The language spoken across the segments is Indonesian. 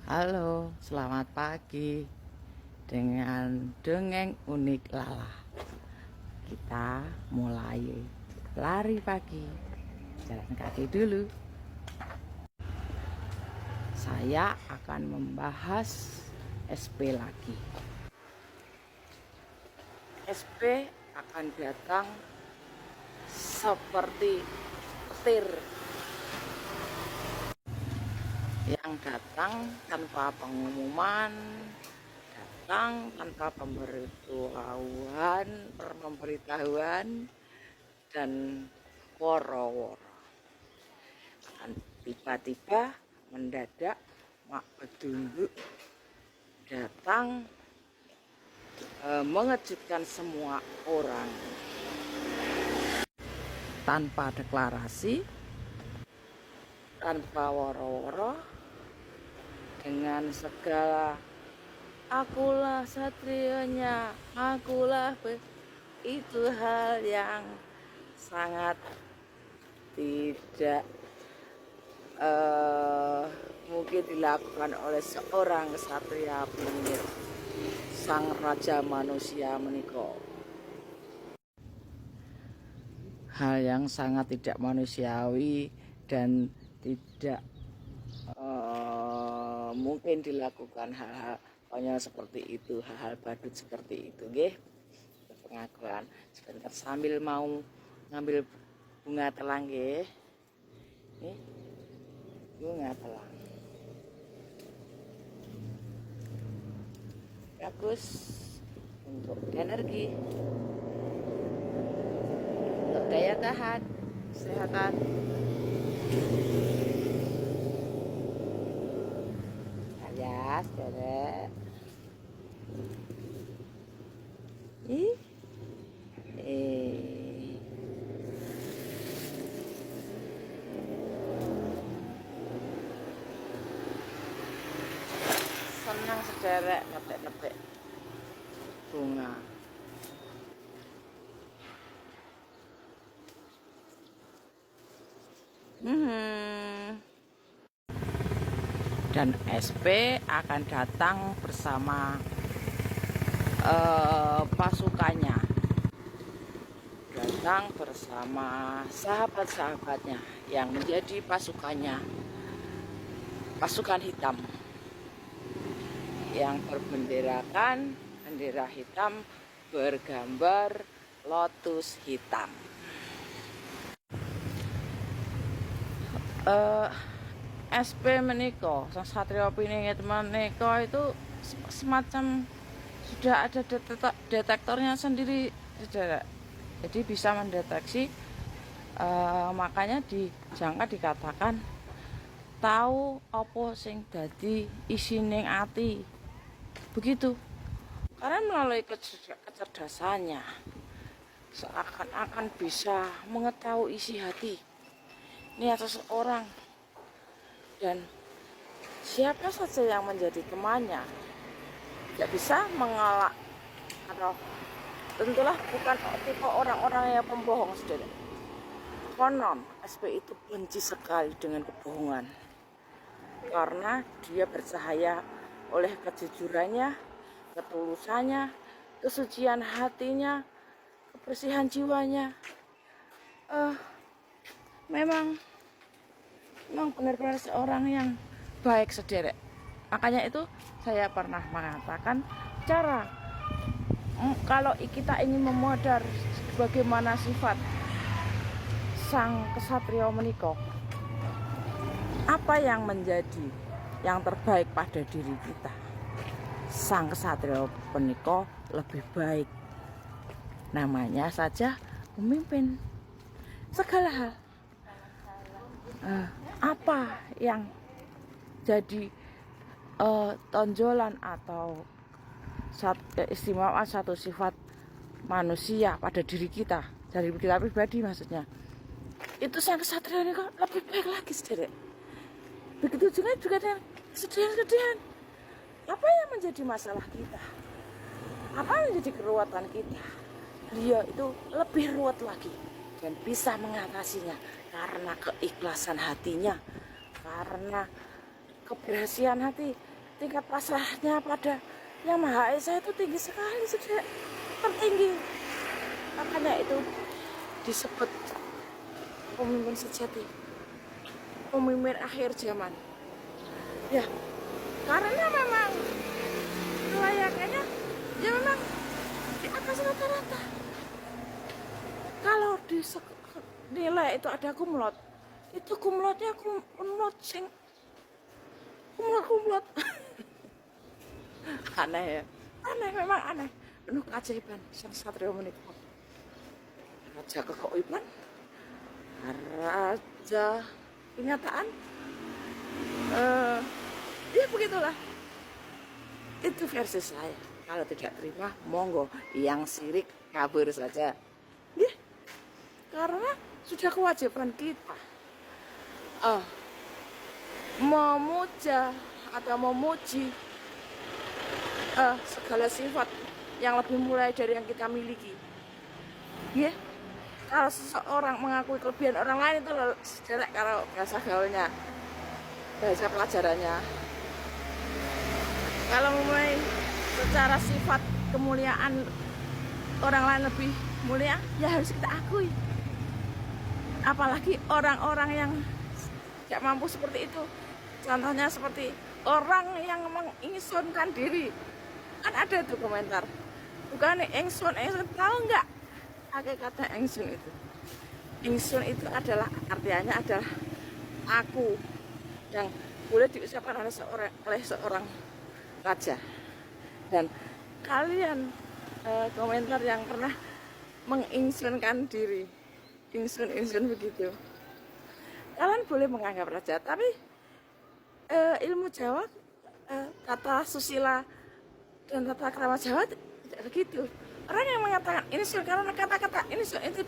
Halo, selamat pagi dengan dongeng unik Lala. Kita mulai lari pagi, jalan kaki dulu. Saya akan membahas SP lagi. SP akan datang seperti petir yang datang tanpa pengumuman, datang tanpa pemberitahuan dan woro-woro. Dan tiba-tiba mendadak mak bedunduk datang mengejutkan semua orang tanpa deklarasi, tanpa woro-woro, dengan segala akulah satrianya, itu hal yang sangat tidak mungkin dilakukan oleh seorang ksatria bingit, sang raja manusia menika. Hal yang sangat tidak manusiawi dan tidak mungkin dilakukan hal-hal konyol seperti itu, hal-hal badut seperti itu, nggih. Pengakuan sebentar sambil mau ngambil bunga telang, nggih. Nih, bunga telang. Bagus untuk energi, untuk daya tahan, kesehatan. Ya, saudara. Senang saudara nepek-nepek bunga. Dan SP akan datang bersama pasukannya, datang bersama sahabat-sahabatnya yang menjadi pasukannya, pasukan hitam yang berbenderakan bendera hitam bergambar lotus hitam. SP menika, sang satria piningit menika itu semacam sudah ada detektornya sendiri, saudara. Jadi bisa mendeteksi, makanya dijangka dikatakan tahu apa sing dadi isining ati. Begitu. Karena melalui kecerdasannya seakan-akan bisa mengetahui isi hati niat seseorang, dan siapa saja yang menjadi temannya tidak bisa mengelak, atau tentulah bukan tipe orang-orang yang pembohong, saudara. Konon SP itu benci sekali dengan kebohongan karena dia bercahaya oleh kejujurannya, ketulusannya, kesucian hatinya, kebersihan jiwanya. Memang benar-benar seorang yang baik, saudara. Makanya itu saya pernah mengatakan cara kalau kita ingin memodar bagaimana sifat sang ksatria menika, apa yang menjadi yang terbaik pada diri kita. Sang ksatria menika lebih baik, namanya saja memimpin segala hal. Apa yang jadi tonjolan atau istimewaan satu sifat manusia pada diri kita, dari kita pribadi maksudnya, itu sang ksatria ini kok lebih baik lagi, saudara. Begitu juga dengan kesedihan. Apa yang menjadi masalah kita, apa yang menjadi keruwetan kita, dia itu lebih ruwet lagi dan bisa mengatasinya karena keikhlasan hatinya, karena keberhasilan hati, tingkat pasrahnya pada Yang Maha Esa itu tinggi sekali, sudah tertinggi. Makanya itu disebut pemimpin sejati, pemimpin akhir zaman. Ya, karena memang kelayakannya ya memang di atas rata-rata. Kalau di nilai itu ada kumlot, itu kumlotnya kumlot sing kumlot aneh ya, aneh, memang aneh, penuh keajaiban sang satrio menika. Raja kekoiban, raja kenyataan, ya begitulah. Itu versi saya. Kalau tidak terima, monggo, yang sirik kabur saja. Ya, karena sudah kewajiban kita memuja atau memuji segala sifat yang lebih mulai dari yang kita miliki. Ya, kalau seseorang mengakui kelebihan orang lain itu jelek, kalau bahasa gaulnya, bahasa pelajarannya. Kalau mulai secara sifat kemuliaan orang lain lebih mulia, ya harus kita akui. Apalagi orang-orang yang tidak mampu seperti itu. Contohnya seperti orang yang menginsunkan diri. Kan ada tuh komentar. Bukan ingsun, tahu nggak? Pakai kata ingsun itu. Ingsun itu adalah artinya adalah aku, yang boleh diucapkan oleh seorang raja. Dan kalian komentar yang pernah mengingsunkan diri, ingsun begitu, kalian boleh menganggap raja, tapi ilmu Jawa, kata susila dan tata krama Jawa tidak begitu. Orang yang mengatakan ingsun, karena kata-kata ingsun itu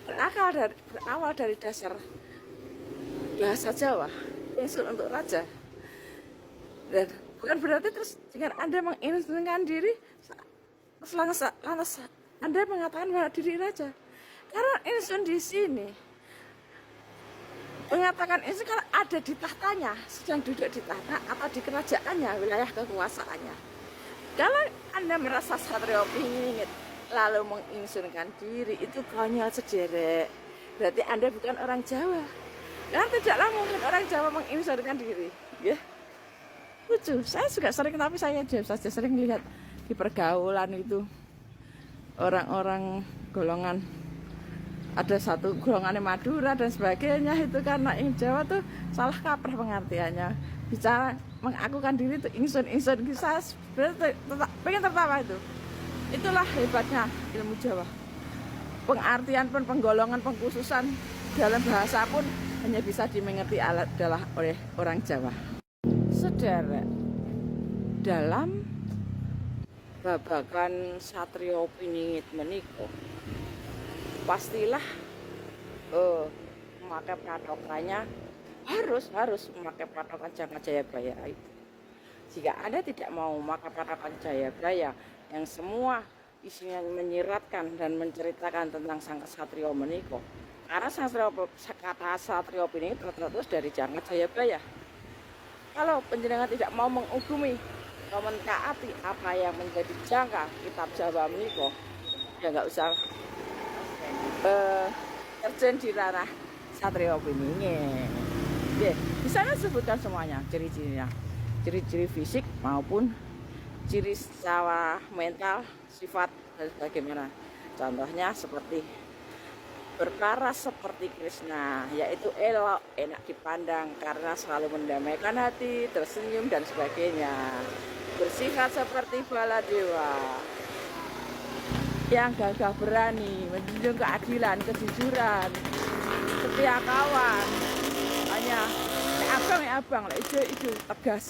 berawal dari dasar bahasa Jawa, ingsun untuk raja. Dan bukan berarti terus dengan Anda menginginkan diri, lantas Anda mengatakan bahwa diri raja. Karena ingsun di sini mengatakan ingsun kalau ada di tahtanya, sedang duduk di tahta atau di kerajaannya, wilayah kekuasaannya. Kalau Anda merasa satrio pingit lalu mengingsunkan diri, itu konyol sederek. Berarti Anda bukan orang Jawa. Karena tidaklah mungkin orang Jawa mengingsunkan diri, ya. Lucu, saya juga sering, tapi saya saja sering lihat di pergaulan itu orang-orang golongan, ada satu golongan Madura dan sebagainya, itu karena Jawa tuh salah kaprah pengertiannya. Bicara mengakukan diri itu ingsun, saya pengen tertawa itu. Itulah hebatnya ilmu Jawa. Pengertian pun, penggolongan, pengkhususan dalam bahasa pun hanya bisa dimengerti adalah oleh orang Jawa. Saudara, dalam babakan satrio piningit menika, pastilah memakai patokannya harus memakai patokan Jangka Jayabaya itu. Jika Anda tidak mau memakai patokan Jayabaya yang semua isinya menyiratkan dan menceritakan tentang sang kesatrio menika, karena kata satrio piningit terus dari Jangka Jayabaya. Kalau penjenengan tidak mau mengugumi atau mentaati apa yang menjadi jangka kitab Jawa menika, ya nggak usah terjun di ranah satrio piningit. Di sana disebutkan semuanya, ciri-cirinya, ciri-ciri fisik maupun ciri secara mental, sifat dan bagaimana. Contohnya seperti berparas seperti Krishna, yaitu elok, enak dipandang karena selalu mendamaikan hati, tersenyum dan sebagainya. Bersifat seperti Baladewa, yang gagah berani, menjunjung keadilan, kejujuran, setia kawan. Hanya abang, itu tegas,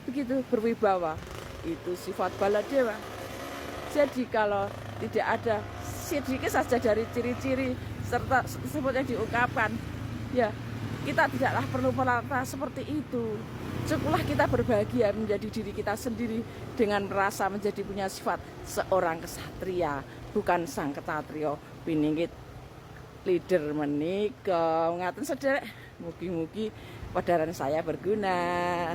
begitu berwibawa. Itu sifat Baladewa. Jadi kalau tidak ada sedikit saja dari ciri-ciri serta tersebut yang diungkapkan, ya kita tidaklah perlu merasa seperti itu. Cukuplah kita berbahagia menjadi diri kita sendiri dengan merasa menjadi punya sifat seorang kesatria, bukan sang kesatrio piningit leader menika. Ngaten sederek, mugi-mugi padaran saya berguna.